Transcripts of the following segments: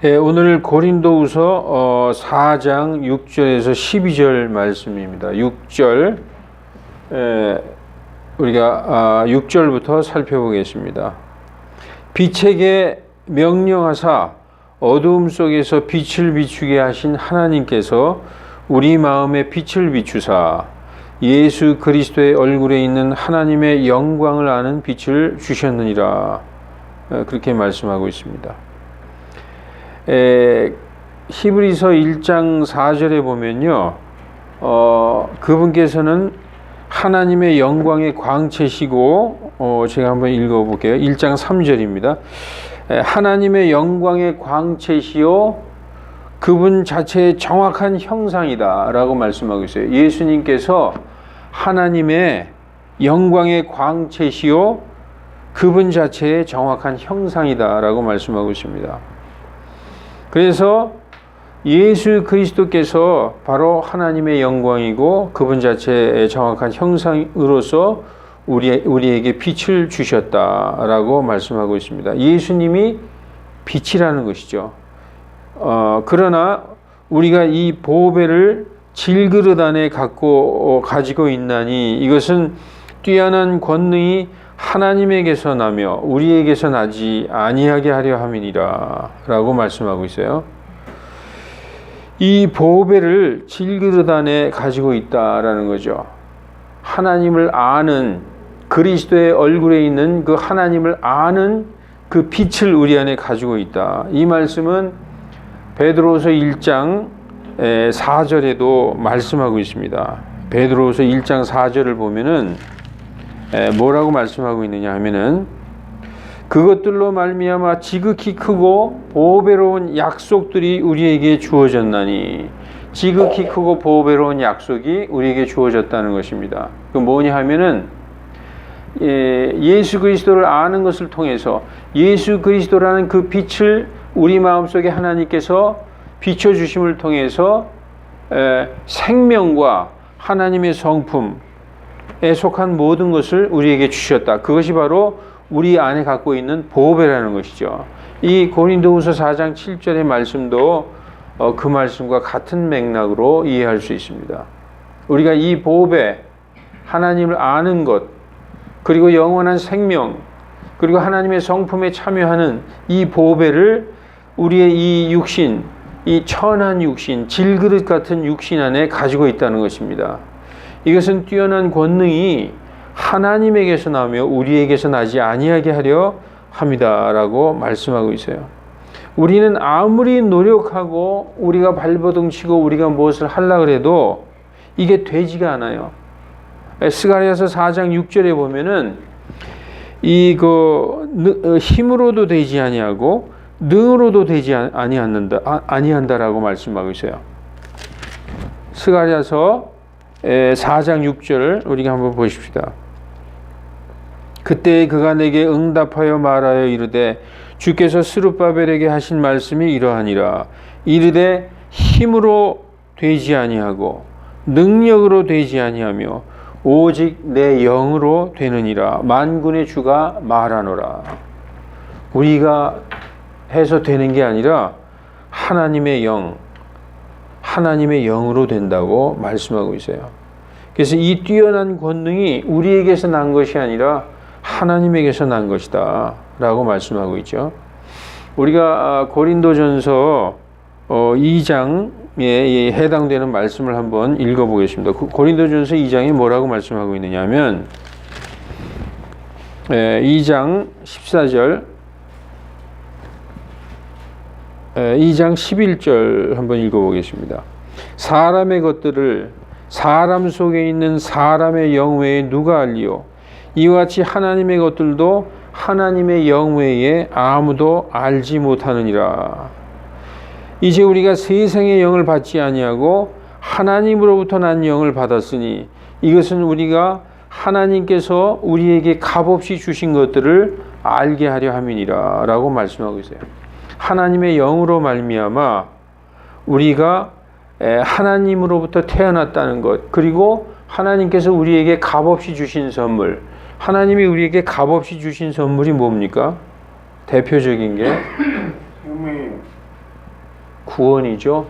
오늘 고린도후서 4장 6절에서 12절 말씀입니다. 6절 우리가 6절부터 살펴보겠습니다. 빛에게 명령하사 어두움 속에서 빛을 비추게 하신 하나님께서 우리 마음에 빛을 비추사 예수 그리스도의 얼굴에 있는 하나님의 영광을 아는 빛을 주셨느니라. 그렇게 말씀하고 있습니다. 히브리서 1장 4절에 보면요, 그분께서는 하나님의 영광의 광채시고, 제가 한번 읽어볼게요. 1장 3절입니다. 하나님의 영광의 광채시요 그분 자체의 정확한 형상이다 라고 말씀하고 있어요. 예수님께서 하나님의 영광의 광채시요 그분 자체의 정확한 형상이다 라고 말씀하고 있습니다. 그래서 예수 그리스도께서 바로 하나님의 영광이고 그분 자체의 정확한 형상으로서 우리에게 빛을 주셨다라고 말씀하고 있습니다. 예수님이 빛이라는 것이죠. 그러나 우리가 이 보배를 질그릇 안에 가지고 있나니 이것은 뛰어난 권능이 하나님에게서 나며 우리에게서 나지 아니하게 하려 함이니라 라고 말씀하고 있어요. 이 보배를 질그릇 안에 가지고 있다라는 거죠. 하나님을 아는, 그리스도의 얼굴에 있는 그 하나님을 아는 그 빛을 우리 안에 가지고 있다. 이 말씀은 베드로후서 1장 4절에도 말씀하고 있습니다. 베드로후서 1장 4절을 보면은 뭐라고 말씀하고 있느냐 하면은 그것들로 말미암아 지극히 크고 보배로운 약속들이 우리에게 주어졌나니, 지극히 크고 보배로운 약속이 우리에게 주어졌다는 것입니다. 그 뭐냐 하면은 예수 그리스도를 아는 것을 통해서 예수 그리스도라는 그 빛을 우리 마음속에 하나님께서 비춰주심을 통해서 생명과 하나님의 성품 에 속한 모든 것을 우리에게 주셨다. 그것이 바로 우리 안에 갖고 있는 보배라는 것이죠. 이 고린도후서 4장 7절의 말씀도 그 말씀과 같은 맥락으로 이해할 수 있습니다. 우리가 이 보배, 하나님을 아는 것, 그리고 영원한 생명, 그리고 하나님의 성품에 참여하는 이 보배를 우리의 이 육신, 이 천한 육신, 질그릇 같은 육신 안에 가지고 있다는 것입니다. 이것은 뛰어난 권능이 하나님에게서 나며 우리에게서 나지 아니하게 하려 합니다라고 말씀하고 있어요. 우리는 아무리 노력하고 우리가 발버둥 치고 우리가 무엇을 하려고 해도 이게 되지가 않아요. 스가랴서 4장 6절에 보면은 힘으로도 되지 아니하고 능으로도 되지 아니한다라고 말씀하고 있어요. 스가랴서 4장 6절 우리가 한번 보십시다. 그때 그가 내게 응답하여 말하여 이르되 주께서 스룹바벨에게 하신 말씀이 이러하니라. 이르되 힘으로 되지 아니하고 능력으로 되지 아니하며 오직 내 영으로 되느니라. 만군의 주가 말하노라. 우리가 해서 되는 게 아니라 하나님의 영으로 된다고 말씀하고 있어요. 그래서 이 뛰어난 권능이 우리에게서 난 것이 아니라 하나님에게서 난 것이다 라고 말씀하고 있죠. 우리가 고린도전서 2장에 해당되는 말씀을 한번 읽어보겠습니다. 고린도전서 2장에 뭐라고 말씀하고 있느냐 하면 2장 14절 2장 11절 한번 읽어보겠습니다. 사람의 것들을 사람 속에 있는 사람의 영 외에 누가 알리요? 이와 같이 하나님의 것들도 하나님의 영 외에 아무도 알지 못하느니라. 이제 우리가 세상의 영을 받지 아니하고 하나님으로부터 난 영을 받았으니 이것은 우리가 하나님께서 우리에게 값없이 주신 것들을 알게 하려 함이니라 라고 말씀하고 있어요. 하나님의 영으로 말미암아 우리가 하나님으로부터 태어났다는 것, 그리고 하나님께서 우리에게 값없이 주신 선물, 하나님이 우리에게 값없이 주신 선물이 뭡니까? 대표적인 게 구원이죠.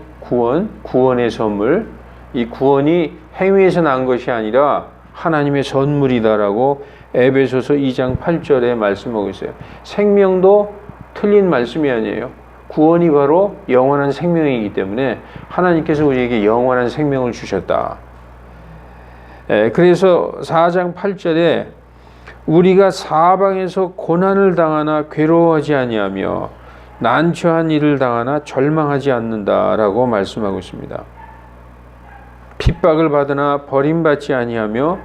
구원의 선물. 이 구원이 행위에서 난 것이 아니라 하나님의 선물이다라고 에베소서 2장 8절에 말씀하고 있어요. 생명도 틀린 말씀이 아니에요. 구원이 바로 영원한 생명이기 때문에 하나님께서 우리에게 영원한 생명을 주셨다. 그래서 4장 8절에 우리가 사방에서 고난을 당하나 괴로워하지 아니하며 난처한 일을 당하나 절망하지 않는다라고 말씀하고 있습니다. 핍박을 받으나 버림받지 아니하며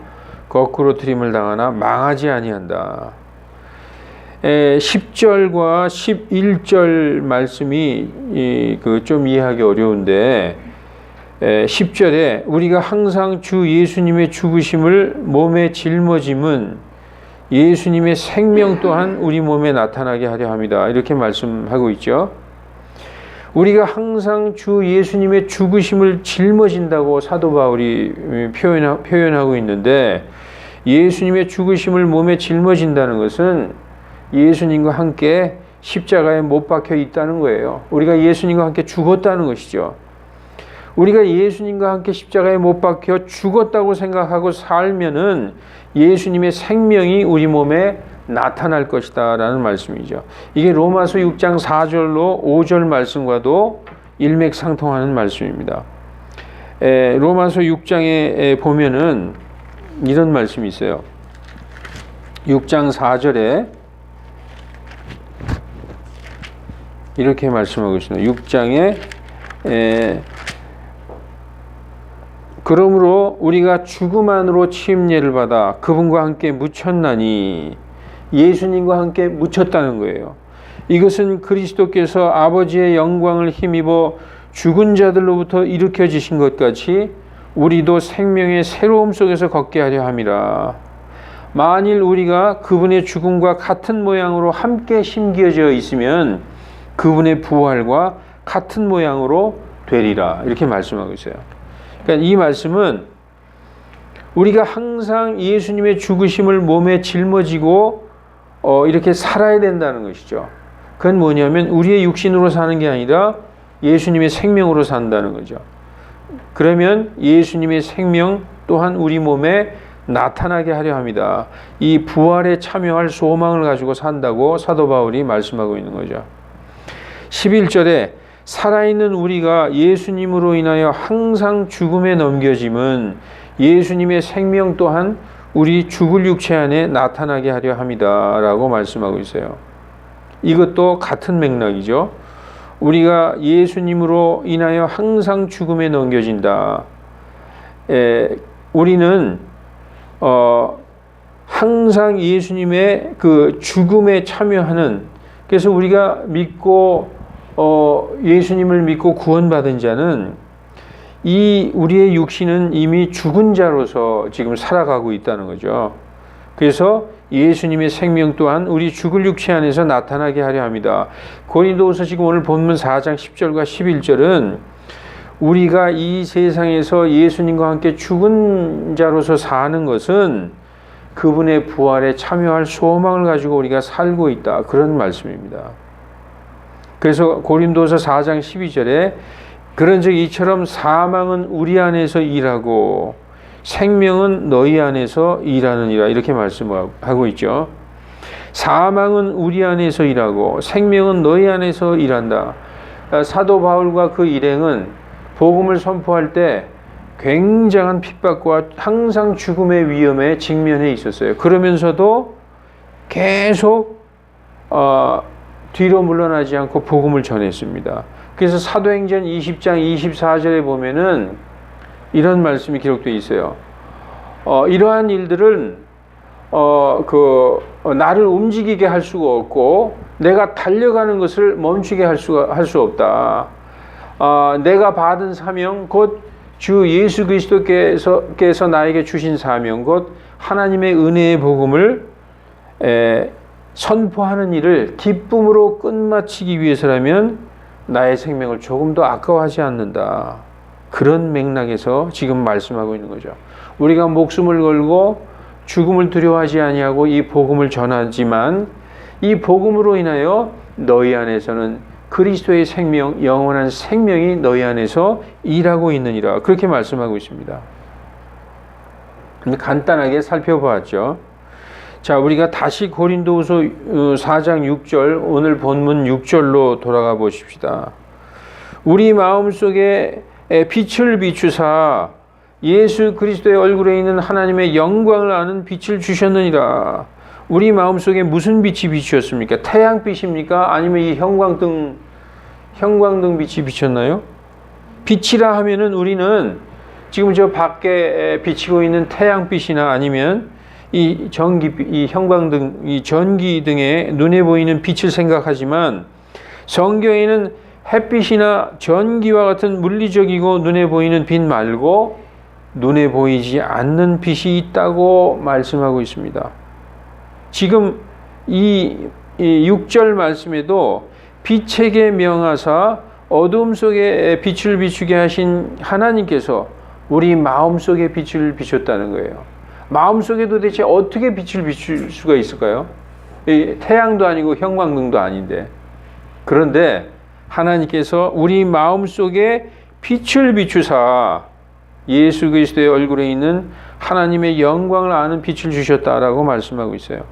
거꾸로 들임을 당하나 망하지 아니한다. 10절과 11절 말씀이 좀 이해하기 어려운데 10절에 우리가 항상 주 예수님의 죽으심을 몸에 짊어짐은 예수님의 생명 또한 우리 몸에 나타나게 하려 합니다. 이렇게 말씀하고 있죠. 우리가 항상 주 예수님의 죽으심을 짊어진다고 사도 바울이 표현하고 있는데 예수님의 죽으심을 몸에 짊어진다는 것은 예수님과 함께 십자가에 못 박혀 있다는 거예요. 우리가 예수님과 함께 죽었다는 것이죠. 우리가 예수님과 함께 십자가에 못 박혀 죽었다고 생각하고 살면은 예수님의 생명이 우리 몸에 나타날 것이다 라는 말씀이죠. 이게 로마서 6장 4절로 5절 말씀과도 일맥상통하는 말씀입니다. 로마서 6장에 보면은 이런 말씀이 있어요. 6장 4절에 이렇게 말씀하고 있습니다. 6장에 그러므로 우리가 죽음 안으로 침례를 받아 그분과 함께 묻혔나니 예수님과 함께 묻혔다는 거예요. 이것은 그리스도께서 아버지의 영광을 힘입어 죽은 자들로부터 일으켜지신 것 같이 우리도 생명의 새로움 속에서 걷게 하려 함이라. 만일 우리가 그분의 죽음과 같은 모양으로 함께 심겨져 있으면 그분의 부활과 같은 모양으로 되리라. 이렇게 말씀하고 있어요. 그러니까 이 말씀은 우리가 항상 예수님의 죽으심을 몸에 짊어지고 이렇게 살아야 된다는 것이죠. 그건 뭐냐면 우리의 육신으로 사는 게 아니라 예수님의 생명으로 산다는 거죠. 그러면 예수님의 생명 또한 우리 몸에 나타나게 하려 합니다. 이 부활에 참여할 소망을 가지고 산다고 사도 바울이 말씀하고 있는 거죠. 11절에 살아있는 우리가 예수님으로 인하여 항상 죽음에 넘겨짐은 예수님의 생명 또한 우리 죽을 육체 안에 나타나게 하려 합니다 라고 말씀하고 있어요. 이것도 같은 맥락이죠. 우리가 예수님으로 인하여 항상 죽음에 넘겨진다. 우리는 항상 예수님의 그 죽음에 참여하는, 그래서 우리가 믿고 예수님을 믿고 구원받은 자는 이 우리의 육신은 이미 죽은 자로서 지금 살아가고 있다는 거죠. 그래서 예수님의 생명 또한 우리 죽을 육체 안에서 나타나게 하려 합니다. 고린도후서 지금 오늘 본문 4장 10절과 11절은 우리가 이 세상에서 예수님과 함께 죽은 자로서 사는 것은 그분의 부활에 참여할 소망을 가지고 우리가 살고 있다, 그런 말씀입니다. 그래서 고린도서 4장 12절에 그런즉 이처럼 사망은 우리 안에서 일하고 생명은 너희 안에서 일하느니라, 이렇게 말씀하고 있죠. 사망은 우리 안에서 일하고 생명은 너희 안에서 일한다. 사도 바울과 그 일행은 복음을 선포할 때 굉장한 핍박과 항상 죽음의 위험에 직면해 있었어요. 그러면서도 계속 뒤로 물러나지 않고 복음을 전했습니다. 그래서 사도행전 20장 24절에 보면은 이런 말씀이 기록되어 있어요. 이러한 일들은 나를 움직이게 할 수가 없고 내가 달려가는 것을 멈추게 할 수 없다. 내가 받은 사명 곧 주 예수 그리스도께서 나에게 주신 사명 곧 하나님의 은혜의 복음을 선포하는 일을 기쁨으로 끝마치기 위해서라면 나의 생명을 조금 더 아까워하지 않는다. 그런 맥락에서 지금 말씀하고 있는 거죠. 우리가 목숨을 걸고 죽음을 두려워하지 아니하고 이 복음을 전하지만 이 복음으로 인하여 너희 안에서는 그리스도의 생명, 영원한 생명이 너희 안에서 일하고 있느니라. 그렇게 말씀하고 있습니다. 간단하게 살펴보았죠. 자, 우리가 다시 고린도후서 4장 6절, 오늘 본문 6절로 돌아가 보십시다. 우리 마음속에 빛을 비추사 예수 그리스도의 얼굴에 있는 하나님의 영광을 아는 빛을 주셨느니라. 우리 마음속에 무슨 빛이 비추었습니까? 태양빛입니까? 아니면 이 형광등 빛이 비쳤나요? 빛이라 하면은 우리는 지금 저 밖에 비치고 있는 태양빛이나 아니면 이 형광등, 이 전기등의 눈에 보이는 빛을 생각하지만 성경에는 햇빛이나 전기와 같은 물리적이고 눈에 보이는 빛 말고 눈에 보이지 않는 빛이 있다고 말씀하고 있습니다. 지금 이 6절 말씀에도 빛에게 명하사 어둠 속에 빛을 비추게 하신 하나님께서 우리 마음속에 빛을 비췄다는 거예요. 마음속에 도대체 어떻게 빛을 비출 수가 있을까요? 태양도 아니고 형광등도 아닌데. 그런데 하나님께서 우리 마음속에 빛을 비추사 예수 그리스도의 얼굴에 있는 하나님의 영광을 아는 빛을 주셨다라고 말씀하고 있어요.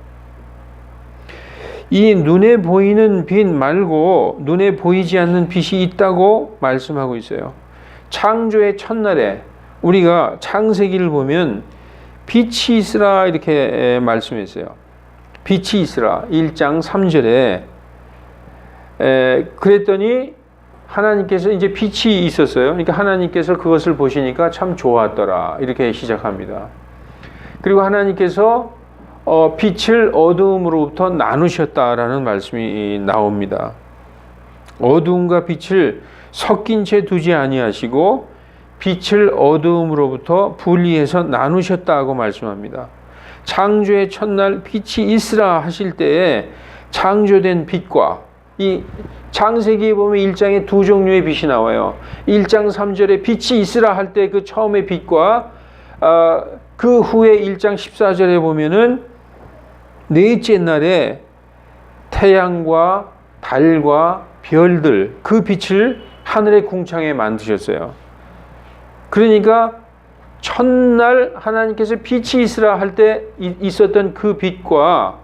이 눈에 보이는 빛 말고 눈에 보이지 않는 빛이 있다고 말씀하고 있어요. 창조의 첫날에 우리가 창세기를 보면 빛이 있으라 이렇게 말씀했어요. 빛이 있으라 1장 3절에 그랬더니 하나님께서 이제 빛이 있었어요. 그러니까 하나님께서 그것을 보시니까 참 좋았더라 이렇게 시작합니다. 그리고 하나님께서 빛을 어두움으로부터 나누셨다라는 말씀이 나옵니다. 어두움과 빛을 섞인 채 두지 아니하시고 빛을 어두움으로부터 분리해서 나누셨다고 말씀합니다. 창조의 첫날 빛이 있으라 하실 때에 창조된 빛과 이 창세기에 보면 1장에 두 종류의 빛이 나와요. 1장 3절에 빛이 있으라 할 때 그 처음의 빛과 그 후에 1장 14절에 보면은 넷째 날에 태양과 달과 별들 그 빛을 하늘의 궁창에 만드셨어요. 그러니까 첫날 하나님께서 빛이 있으라 할 때 있었던 그 빛과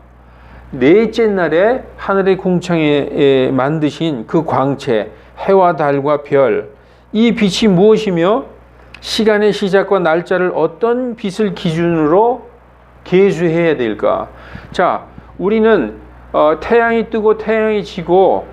넷째 날에 하늘의 궁창에 만드신 그 광채, 해와 달과 별, 이 빛이 무엇이며 시간의 시작과 날짜를 어떤 빛을 기준으로 계수해야 될까? 자, 우리는 태양이 뜨고 태양이 지고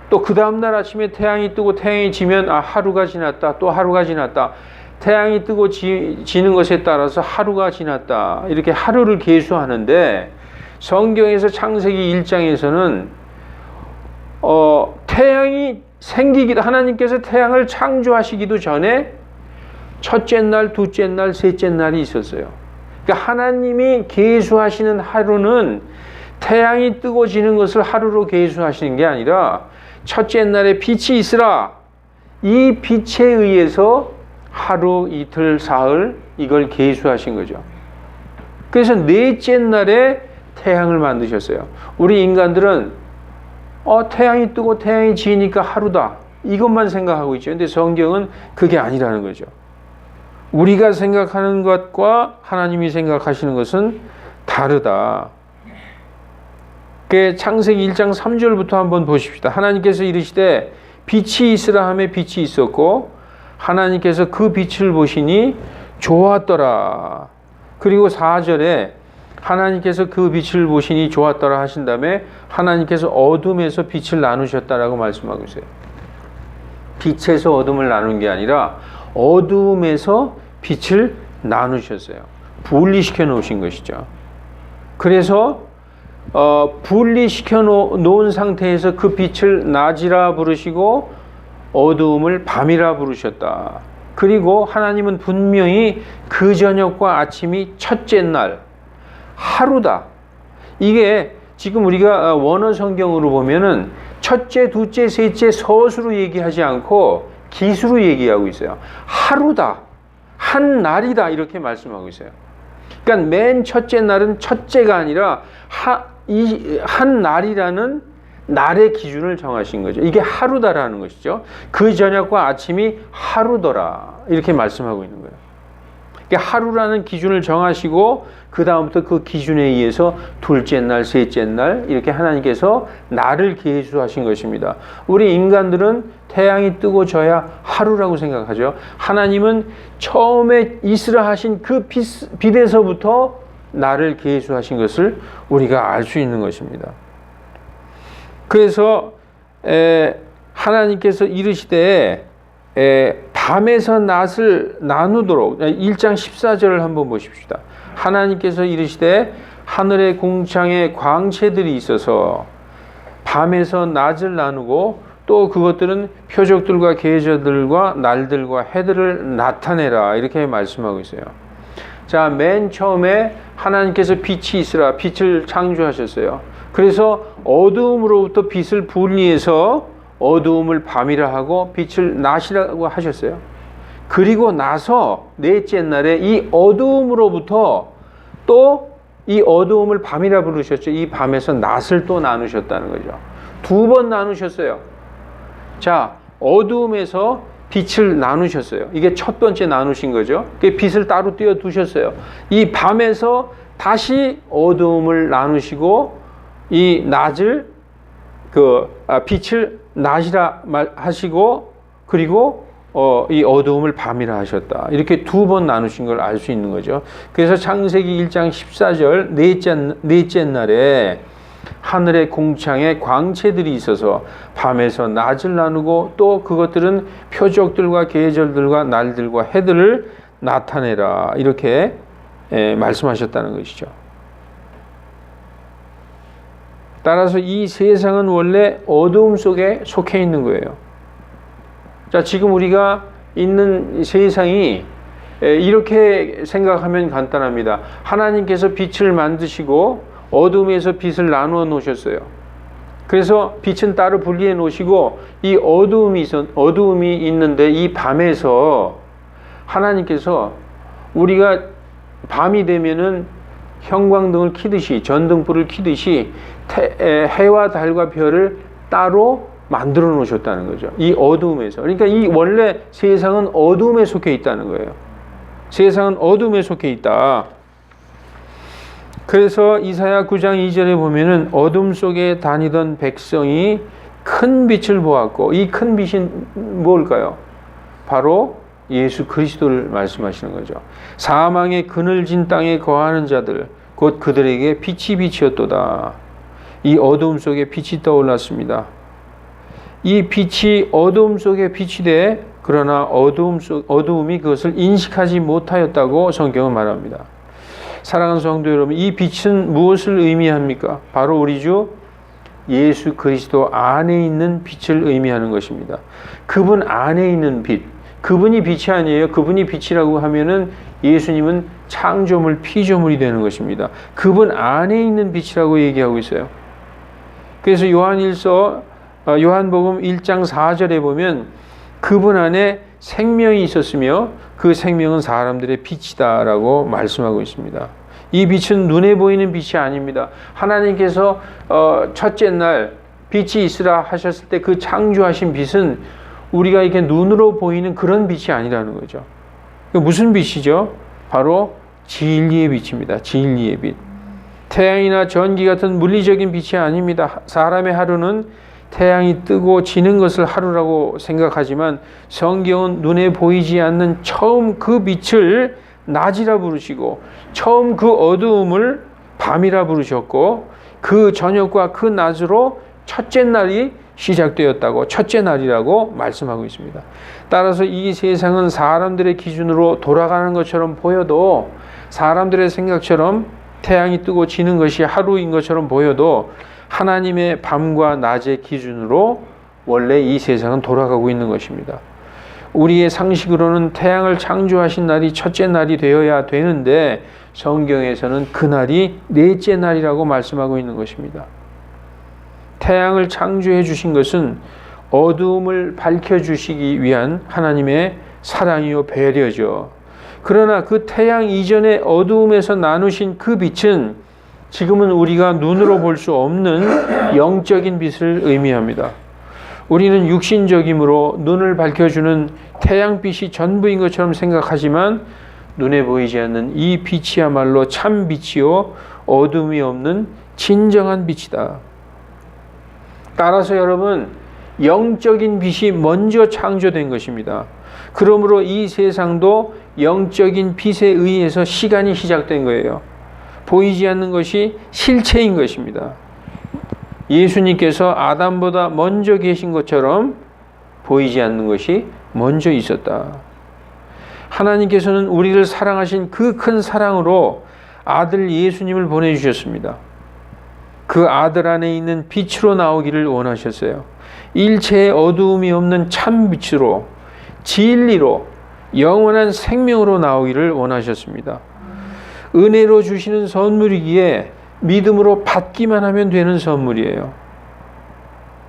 또 그 다음날 아침에 태양이 뜨고 태양이 지면 하루가 지났다, 또 하루가 지났다. 태양이 뜨고 지는 것에 따라서 하루가 지났다. 이렇게 하루를 계수하는데 성경에서 창세기 1장에서는 태양이 생기기도 하나님께서 태양을 창조하시기도 전에 첫째 날, 둘째 날, 셋째 날이 있었어요. 그러니까 하나님이 계수하시는 하루는 태양이 뜨고 지는 것을 하루로 계수하시는 게 아니라 첫째 날에 빛이 있으라. 이 빛에 의해서 하루, 이틀, 사흘 이걸 계수하신 거죠. 그래서 넷째 날에 태양을 만드셨어요. 우리 인간들은 태양이 뜨고 태양이 지니까 하루다. 이것만 생각하고 있죠. 근데 성경은 그게 아니라는 거죠. 우리가 생각하는 것과 하나님이 생각하시는 것은 다르다. 창세기 1장 3절부터 한번 보십시다. 하나님께서 이르시되 빛이 있으라 하매 빛이 있었고 하나님께서 그 빛을 보시니 좋았더라. 그리고 4절에 하나님께서 그 빛을 보시니 좋았더라 하신 다음에 하나님께서 어둠에서 빛을 나누셨다라고 말씀하고 있어요. 빛에서 어둠을 나눈 게 아니라 어둠에서 빛을 나누셨어요. 분리시켜 놓으신 것이죠. 그래서 분리시켜 놓은 상태에서 그 빛을 낮이라 부르시고 어두움을 밤이라 부르셨다. 그리고 하나님은 분명히 그 저녁과 아침이 첫째 날 하루다. 이게 지금 우리가 원어 성경으로 보면은 첫째, 둘째, 셋째 서수로 얘기하지 않고 기수로 얘기하고 있어요. 하루다. 한 날이다. 이렇게 말씀하고 있어요. 그러니까 맨 첫째 날은 첫째가 아니라 한 날이라는 날의 기준을 정하신 거죠. 이게 하루다라는 것이죠. 그 저녁과 아침이 하루더라. 이렇게 말씀하고 있는 거예요. 그러니까 하루라는 기준을 정하시고 그 다음부터 그 기준에 의해서 둘째 날, 셋째 날 이렇게 하나님께서 날을 계수하신 것입니다. 우리 인간들은 태양이 뜨고 져야 하루라고 생각하죠. 하나님은 처음에 있으라 하신 그 빛에서부터 날을 계수하신 것을 우리가 알 수 있는 것입니다. 그래서 하나님께서 이르시되 밤에서 낮을 나누도록 1장 14절을 한번 보십시다. 하나님께서 이르시되 하늘의 궁창에 광채들이 있어서 밤에서 낮을 나누고 또 그것들은 표적들과 계절들과 날들과 해들을 나타내라 이렇게 말씀하고 있어요. 자, 맨 처음에 하나님께서 빛이 있으라 빛을 창조하셨어요. 그래서 어두움으로부터 빛을 분리해서 어두움을 밤이라 하고 빛을 낮이라고 하셨어요. 그리고 나서 넷째 날에 이 어두움으로부터 또 이 어두움을 밤이라 부르셨죠. 이 밤에서 낮을 또 나누셨다는 거죠. 두 번 나누셨어요. 자, 어두움에서 빛을 나누셨어요. 이게 첫 번째 나누신 거죠. 빛을 따로 띄워 두셨어요. 이 밤에서 다시 어두움을 나누시고 이 낮을 빛을 낮이라 하시고 그리고 이 어두움을 밤이라 하셨다. 이렇게 두 번 나누신 걸 알 수 있는 거죠. 그래서 창세기 1장 14절 넷째 날에 하늘의 궁창에 광채들이 있어서 밤에서 낮을 나누고 또 그것들은 표적들과 계절들과 날들과 해들을 나타내라. 이렇게 말씀하셨다는 것이죠. 따라서 이 세상은 원래 어두움 속에 속해 있는 거예요. 자, 지금 우리가 있는 세상이 이렇게 생각하면 간단합니다. 하나님께서 빛을 만드시고 어둠에서 빛을 나누어 놓으셨어요. 그래서 빛은 따로 분리해 놓으시고 이 어두움이 있는데 이 밤에서 하나님께서 우리가 밤이 되면은 형광등을 켜듯이 전등불을 켜듯이 해와 달과 별을 따로 만들어 놓으셨다는 거죠. 이 어두움에서. 그러니까 이 원래 세상은 어두움에 속해 있다는 거예요. 세상은 어두움에 속해 있다. 그래서 이사야 9장 2절에 보면은 어둠 속에 다니던 백성이 큰 빛을 보았고 이 큰 빛이 뭘까요? 바로 예수 그리스도를 말씀하시는 거죠. 사망의 그늘진 땅에 거하는 자들 곧 그들에게 빛이 비치었도다. 이 어두움 속에 빛이 떠올랐습니다. 이 빛이 어두움 속에 빛이 돼 그러나 어두움이 그것을 인식하지 못하였다고 성경은 말합니다. 사랑하는 성도 여러분, 이 빛은 무엇을 의미합니까? 바로 우리 주 예수 그리스도 안에 있는 빛을 의미하는 것입니다. 그분 안에 있는 빛, 그분이 빛이 아니에요. 그분이 빛이라고 하면은 예수님은 창조물, 피조물이 되는 것입니다. 그분 안에 있는 빛이라고 얘기하고 있어요. 그래서 요한복음 1장 4절에 보면 그분 안에 생명이 있었으며 그 생명은 사람들의 빛이다라고 말씀하고 있습니다. 이 빛은 눈에 보이는 빛이 아닙니다. 하나님께서 첫째 날 빛이 있으라 하셨을 때 그 창조하신 빛은 우리가 이렇게 눈으로 보이는 그런 빛이 아니라는 거죠. 무슨 빛이죠? 바로 진리의 빛입니다. 진리의 빛. 태양이나 전기 같은 물리적인 빛이 아닙니다. 사람의 하루는 태양이 뜨고 지는 것을 하루라고 생각하지만 성경은 눈에 보이지 않는 처음 그 빛을 낮이라 부르시고 처음 그 어두움을 밤이라 부르셨고 그 저녁과 그 낮으로 첫째 날이 시작되었다고 첫째 날이라고 말씀하고 있습니다. 따라서 이 세상은 사람들의 기준으로 돌아가는 것처럼 보여도 사람들의 생각처럼 태양이 뜨고 지는 것이 하루인 것처럼 보여도 하나님의 밤과 낮의 기준으로 원래 이 세상은 돌아가고 있는 것입니다. 우리의 상식으로는 태양을 창조하신 날이 첫째 날이 되어야 되는데 성경에서는 그날이 넷째 날이라고 말씀하고 있는 것입니다. 태양을 창조해 주신 것은 어두움을 밝혀주시기 위한 하나님의 사랑이요 배려죠. 그러나 그 태양 이전의 어두움에서 나누신 그 빛은 지금은 우리가 눈으로 볼 수 없는 영적인 빛을 의미합니다. 우리는 육신적이므로 눈을 밝혀주는 태양빛이 전부인 것처럼 생각하지만 눈에 보이지 않는 이 빛이야말로 참 빛이요 어둠이 없는 진정한 빛이다. 따라서 여러분, 영적인 빛이 먼저 창조된 것입니다. 그러므로 이 세상도 영적인 빛에 의해서 시간이 시작된 거예요. 보이지 않는 것이 실체인 것입니다. 예수님께서 아담보다 먼저 계신 것처럼 보이지 않는 것이 먼저 있었다. 하나님께서는 우리를 사랑하신 그 큰 사랑으로 아들 예수님을 보내주셨습니다. 그 아들 안에 있는 빛으로 나오기를 원하셨어요. 일체의 어두움이 없는 참 빛으로, 진리로, 영원한 생명으로 나오기를 원하셨습니다. 은혜로 주시는 선물이기에 믿음으로 받기만 하면 되는 선물이에요.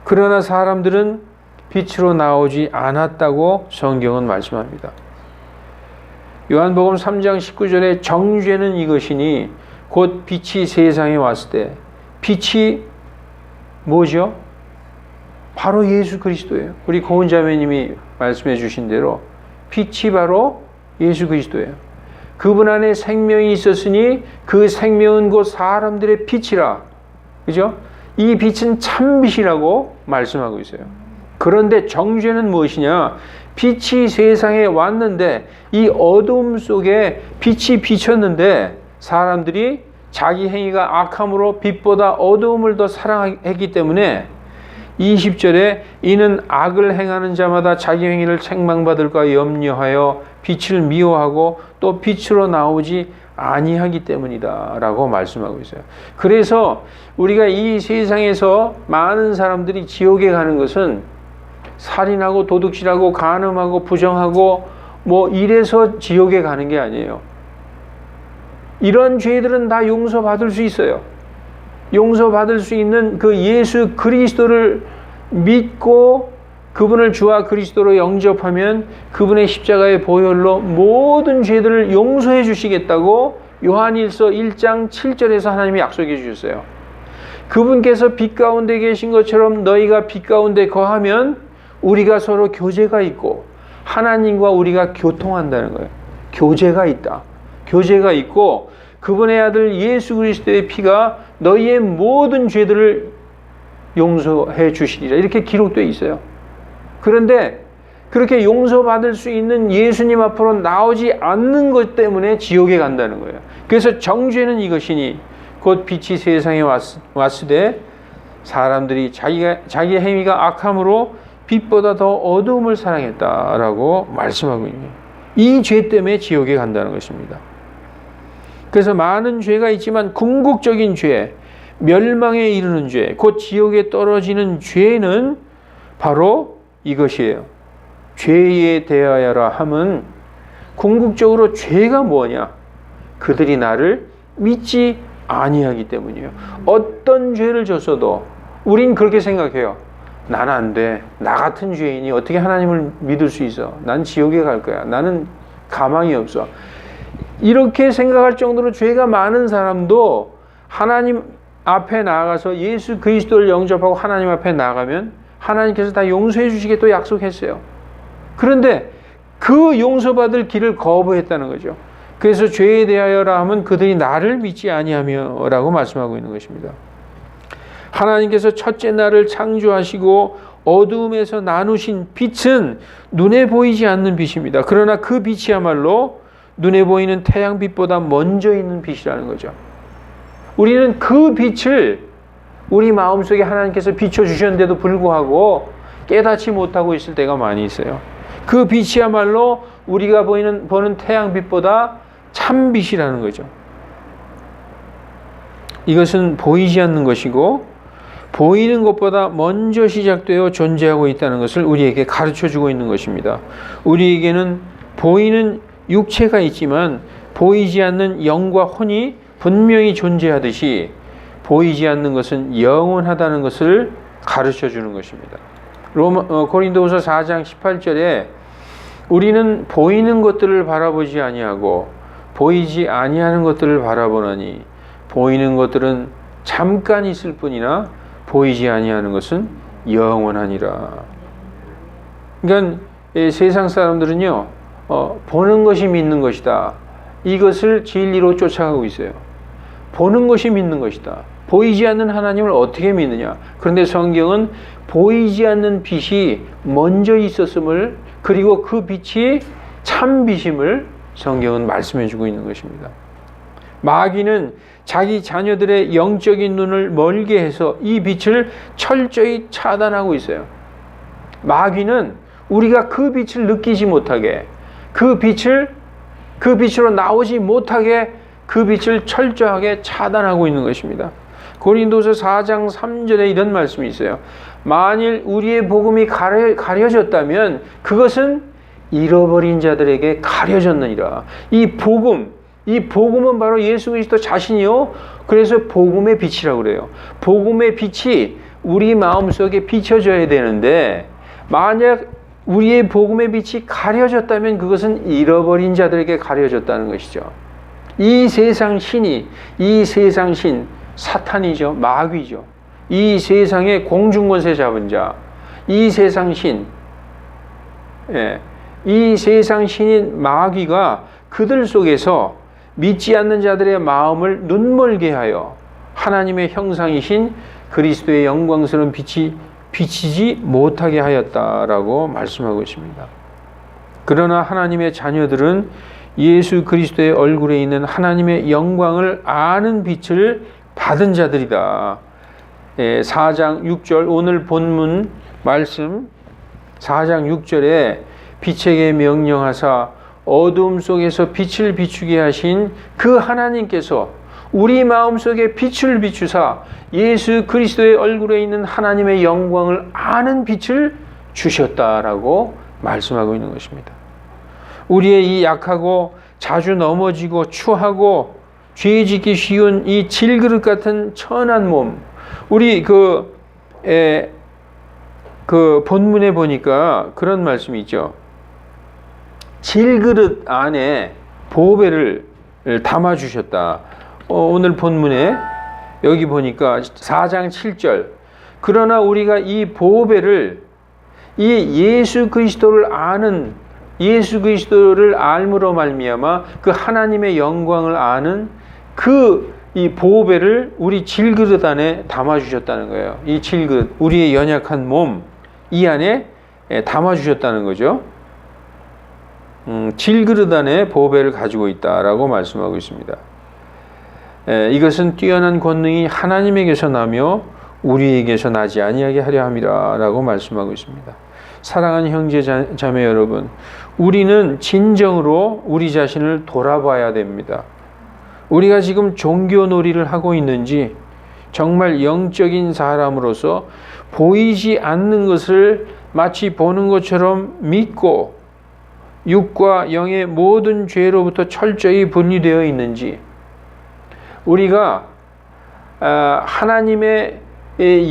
그러나 사람들은 빛으로 나오지 않았다고 성경은 말씀합니다. 요한복음 3장 19절에 정죄는 이것이니 곧 빛이 세상에 왔을 때, 빛이 뭐죠? 바로 예수 그리스도예요. 우리 고은 자매님이 말씀해 주신 대로 빛이 바로 예수 그리스도예요. 그분 안에 생명이 있었으니 그 생명은 곧 사람들의 빛이라. 그죠? 이 빛은 참 빛이라고 말씀하고 있어요. 그런데 정죄는 무엇이냐? 빛이 세상에 왔는데 이 어둠 속에 빛이 비쳤는데 사람들이 자기 행위가 악함으로 빛보다 어두움을 더 사랑했기 때문에 20절에 이는 악을 행하는 자마다 자기 행위를 책망받을까 염려하여 빛을 미워하고 또 빛으로 나오지 아니하기 때문이다 라고 말씀하고 있어요. 그래서 우리가 이 세상에서 많은 사람들이 지옥에 가는 것은 살인하고 도둑질하고 간음하고 부정하고 뭐 이래서 지옥에 가는 게 아니에요. 이런 죄들은 다 용서받을 수 있어요. 용서받을 수 있는 그 예수 그리스도를 믿고 그분을 주와 그리스도로 영접하면 그분의 십자가의 보혈로 모든 죄들을 용서해 주시겠다고 요한일서 1장 7절에서 하나님이 약속해 주셨어요. 그분께서 빛 가운데 계신 것처럼 너희가 빛 가운데 거하면 우리가 서로 교제가 있고 하나님과 우리가 교통한다는 거예요. 교제가 있다. 교제가 있고 그분의 아들 예수 그리스도의 피가 너희의 모든 죄들을 용서해 주시리라. 이렇게 기록되어 있어요. 그런데 그렇게 용서받을 수 있는 예수님 앞으로 나오지 않는 것 때문에 지옥에 간다는 거예요. 그래서 정죄는 이것이니 곧 빛이 세상에 왔으되 사람들이 자기 행위가 악함으로 빛보다 더 어두움을 사랑했다라고 말씀하고 있네요. 이 죄 때문에 지옥에 간다는 것입니다. 그래서 많은 죄가 있지만 궁극적인 죄, 멸망에 이르는 죄, 곧 지옥에 떨어지는 죄는 바로 이것이에요. 죄에 대하여라 함은 궁극적으로 죄가 뭐냐? 그들이 나를 믿지 아니하기 때문이에요. 어떤 죄를 졌어도 우린 그렇게 생각해요. 나는 안 돼. 나 같은 죄인이 어떻게 하나님을 믿을 수 있어? 난 지옥에 갈 거야. 나는 가망이 없어. 이렇게 생각할 정도로 죄가 많은 사람도 하나님 앞에 나아가서 예수 그리스도를 영접하고 하나님 앞에 나가면 하나님께서 다 용서해 주시게 또 약속했어요. 그런데 그 용서받을 길을 거부했다는 거죠. 그래서 죄에 대하여라 하면 그들이 나를 믿지 아니하며 라고 말씀하고 있는 것입니다. 하나님께서 첫째 날을 창조하시고 어두움에서 나누신 빛은 눈에 보이지 않는 빛입니다. 그러나 그 빛이야말로 눈에 보이는 태양빛보다 먼저 있는 빛이라는 거죠. 우리는 그 빛을 우리 마음속에 하나님께서 비춰주셨는데도 불구하고 깨닫지 못하고 있을 때가 많이 있어요. 그 빛이야말로 우리가 보는 태양빛보다 참빛이라는 거죠. 이것은 보이지 않는 것이고 보이는 것보다 먼저 시작되어 존재하고 있다는 것을 우리에게 가르쳐주고 있는 것입니다. 우리에게는 보이는 육체가 있지만 보이지 않는 영과 혼이 분명히 존재하듯이 보이지 않는 것은 영원하다는 것을 가르쳐주는 것입니다. 고린도후서 4장 18절에 우리는 보이는 것들을 바라보지 아니하고 보이지 아니하는 것들을 바라보나니 보이는 것들은 잠깐 있을 뿐이나 보이지 아니하는 것은 영원하니라. 그러니까 세상 사람들은요, 보는 것이 믿는 것이다. 이것을 진리로 쫓아가고 있어요. 보는 것이 믿는 것이다. 보이지 않는 하나님을 어떻게 믿느냐? 그런데 성경은 보이지 않는 빛이 먼저 있었음을, 그리고 그 빛이 참 빛임을 성경은 말씀해 주고 있는 것입니다. 마귀는 자기 자녀들의 영적인 눈을 멀게 해서 이 빛을 철저히 차단하고 있어요. 마귀는 우리가 그 빛을 느끼지 못하게, 그 빛으로 나오지 못하게 그 빛을 철저하게 차단하고 있는 것입니다. 고린도서 4장 3절에 이런 말씀이 있어요. 만일 우리의 복음이 가려졌다면 그것은 잃어버린 자들에게 가려졌느니라. 이 복음은 바로 예수 그리스도 자신이요. 그래서 복음의 빛이라고 그래요. 복음의 빛이 우리 마음속에 비춰져야 되는데, 만약 우리의 복음의 빛이 가려졌다면 그것은 잃어버린 자들에게 가려졌다는 것이죠. 이 세상 신, 사탄이죠. 마귀죠. 이 세상의 공중권세 잡은 자, 이 세상 신, 이 세상 신인 마귀가 그들 속에서 믿지 않는 자들의 마음을 눈멀게 하여 하나님의 형상이신 그리스도의 영광스러운 빛이 비치지 못하게 하였다라고 말씀하고 있습니다. 그러나 하나님의 자녀들은 예수 그리스도의 얼굴에 있는 하나님의 영광을 아는 빛을 받은 자들이다. 4장 6절 오늘 본문 말씀 4장 6절에 빛에게 명령하사 어둠 속에서 빛을 비추게 하신 그 하나님께서 우리 마음속에 빛을 비추사 예수 그리스도의 얼굴에 있는 하나님의 영광을 아는 빛을 주셨다라고 말씀하고 있는 것입니다. 우리의 이 약하고 자주 넘어지고 추하고 죄 짓기 쉬운 이 질그릇 같은 천한 몸, 우리 그 본문에 보니까 그런 말씀이 있죠. 질그릇 안에 보배를 담아 주셨다. 오늘 본문에 여기 보니까 4장 7절. 그러나 우리가 이 보배를 이 예수 그리스도를 알므로 말미암아 그 하나님의 영광을 아는 이 보배를 우리 질그릇 안에 담아 주셨다는 거예요. 이 질그릇, 우리의 연약한 몸 이 안에 담아 주셨다는 거죠. 질그릇 안에 보배를 가지고 있다라고 말씀하고 있습니다. 이것은 뛰어난 권능이 하나님에게서 나며 우리에게서 나지 아니하게 하려 함이라라고 말씀하고 있습니다. 사랑하는 형제 자매 여러분, 우리는 진정으로 우리 자신을 돌아봐야 됩니다. 우리가 지금 종교놀이를 하고 있는지, 정말 영적인 사람으로서 보이지 않는 것을 마치 보는 것처럼 믿고 육과 영의 모든 죄로부터 철저히 분리되어 있는지, 우리가 하나님의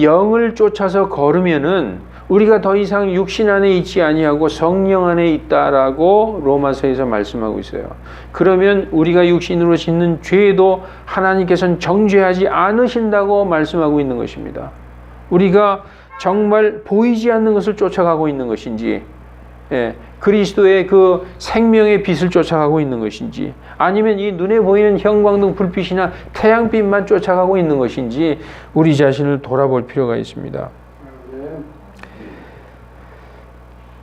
영을 쫓아서 걸으면은 우리가 더 이상 육신 안에 있지 아니하고 성령 안에 있다라고 로마서에서 말씀하고 있어요. 그러면 우리가 육신으로 짓는 죄도 하나님께서는 정죄하지 않으신다고 말씀하고 있는 것입니다. 우리가 정말 보이지 않는 것을 쫓아가고 있는 것인지, 그리스도의 그 생명의 빛을 쫓아가고 있는 것인지, 아니면 이 눈에 보이는 형광등 불빛이나 태양빛만 쫓아가고 있는 것인지 우리 자신을 돌아볼 필요가 있습니다.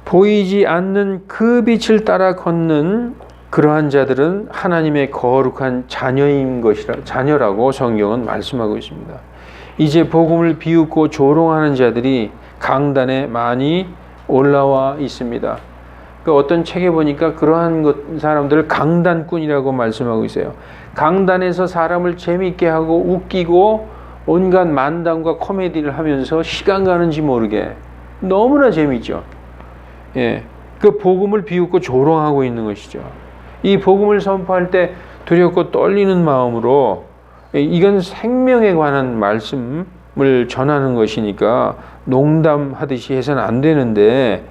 보이지 않는 그 빛을 따라 걷는 그러한 자들은 하나님의 거룩한 자녀라고 성경은 말씀하고 있습니다. 이제 복음을 비웃고 조롱하는 자들이 강단에 많이 올라와 있습니다. 그 어떤 책에 보니까 그러한 사람들을 강단꾼이라고 말씀하고 있어요. 강단에서 사람을 재미있게 하고 웃기고 온갖 만담과 코미디를 하면서 시간 가는지 모르게 너무나 재미있죠. 그 복음을 비웃고 조롱하고 있는 것이죠. 이 복음을 선포할 때 두렵고 떨리는 마음으로, 이건 생명에 관한 말씀을 전하는 것이니까 농담하듯이 해서는 안 되는데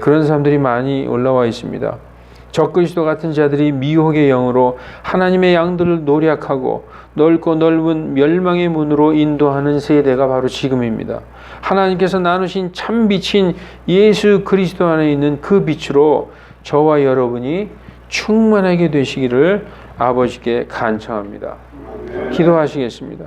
그런 사람들이 많이 올라와 있습니다. 적그리스도 같은 자들이 미혹의 영으로 하나님의 양들을 노략하고 넓고 넓은 멸망의 문으로 인도하는 세대가 바로 지금입니다. 하나님께서 나누신 참 빛인 예수 그리스도 안에 있는 그 빛으로 저와 여러분이 충만하게 되시기를 아버지께 간청합니다. 기도하시겠습니다.